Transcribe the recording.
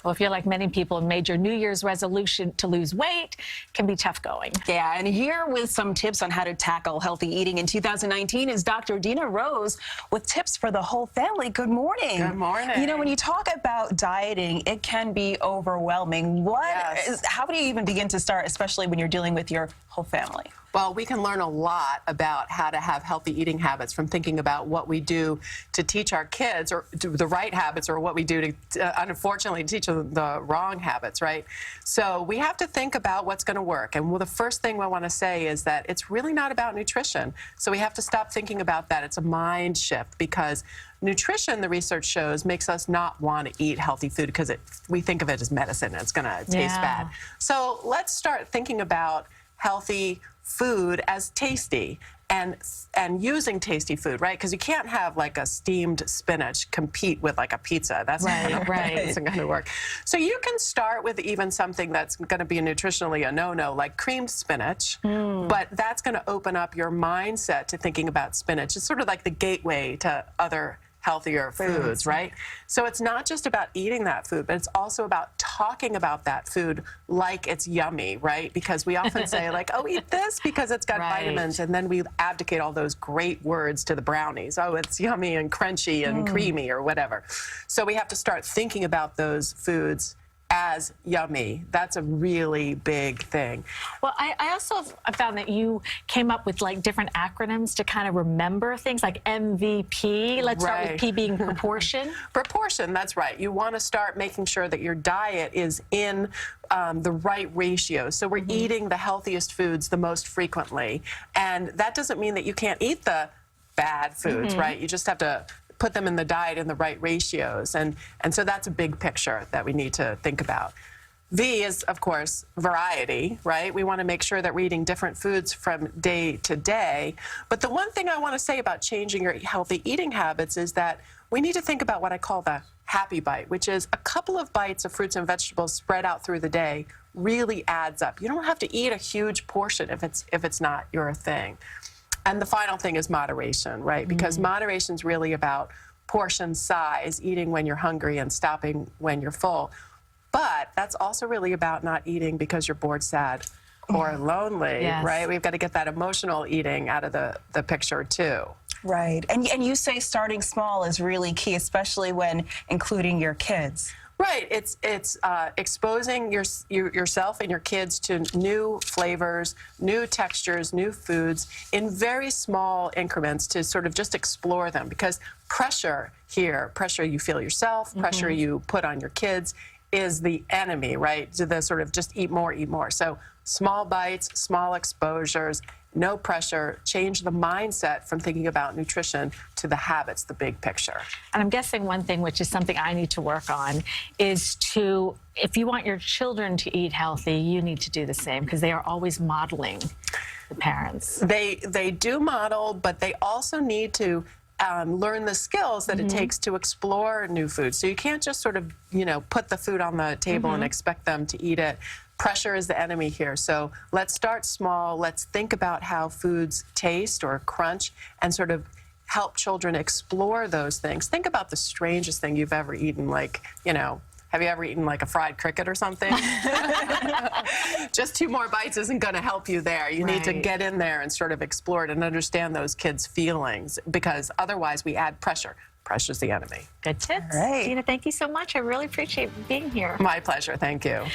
Well, if you're like many people and made your New Year's resolution to lose weight, can be tough going. Yeah, and here with some tips on how to tackle healthy eating in 2019 is Dr. Dina Rose with tips for the whole family. Good morning. Good morning. You know, when you talk about dieting, it can be overwhelming. How do you even begin to start, especially when you're dealing with your whole family? Well, we can learn a lot about how to have healthy eating habits from thinking about what we do to teach our kids, or the right habits, or what we do to, unfortunately, teach them the wrong habits, right? So we have to think about what's going to work. And the first thing I want to say is that it's really not about nutrition. So we have to stop thinking about that. It's a mind shift, because nutrition, the research shows, makes us not want to eat healthy food because we think of it as medicine and it's going to taste bad. So let's start thinking about healthy food as tasty and using tasty food, right? Because you can't have like a steamed spinach compete with like a pizza. That's not going to work. So you can start with even something that's going to be nutritionally a no-no, like creamed spinach, but that's going to open up your mindset to thinking about spinach. It's sort of like the gateway to other healthier foods, right? So it's not just about eating that food, but it's also about talking about that food like it's yummy, right? Because we often say like, oh, eat this because it's got vitamins, and then we abdicate all those great words to the brownies. Oh, it's yummy and crunchy and creamy or whatever. So we have to start thinking about those foods as yummy. That's a really big thing. Well, I also found that you came up with like different acronyms to kind of remember things, like MVP. Let's start with P being proportion. Proportion, that's right. You want to start making sure that your diet is in the right ratio. So we're eating the healthiest foods the most frequently. And that doesn't mean that you can't eat the bad foods, right? You just have to put them in the diet in the right ratios. And so that's a big picture that we need to think about. V is, of course, variety, right? We want to make sure that we're eating different foods from day to day. But the one thing I want to say about changing your healthy eating habits is that we need to think about what I call the happy bite, which is a couple of bites of fruits and vegetables spread out through the day really adds up. You don't have to eat a huge portion if it's not your thing. And the final thing is moderation, right? Because moderation is really about portion size, eating when you're hungry and stopping when you're full. But that's also really about not eating because you're bored, sad, or lonely, right? We've got to get that emotional eating out of the picture, too. Right. And you say starting small is really key, especially when including your kids. Right. It's exposing yourself and your kids to new flavors, new textures, new foods in very small increments to sort of just explore them. Because pressure here, pressure you feel yourself, pressure you put on your kids, is the enemy, right? To the sort of just eat more, eat more. So small bites, small exposures, no pressure, change the mindset from thinking about nutrition to the habits, the big picture. And I'm guessing one thing, which is something I need to work on, is to, if you want your children to eat healthy, you need to do the same, because they are always modeling the parents. They do model, but they also need to learn the skills that it takes to explore new foods. So you can't just sort of, put the food on the table and expect them to eat it. Pressure is the enemy here. So let's start small. Let's think about how foods taste or crunch and sort of help children explore those things. Think about the strangest thing you've ever eaten, like, have you ever eaten like a fried cricket or something? Just 2 more bites isn't going to help you there. You need to get in there and sort of explore it and understand those kids' feelings, because otherwise we add pressure. Pressure's the enemy. Good tips. All right. Dina, thank you so much. I really appreciate being here. My pleasure. Thank you.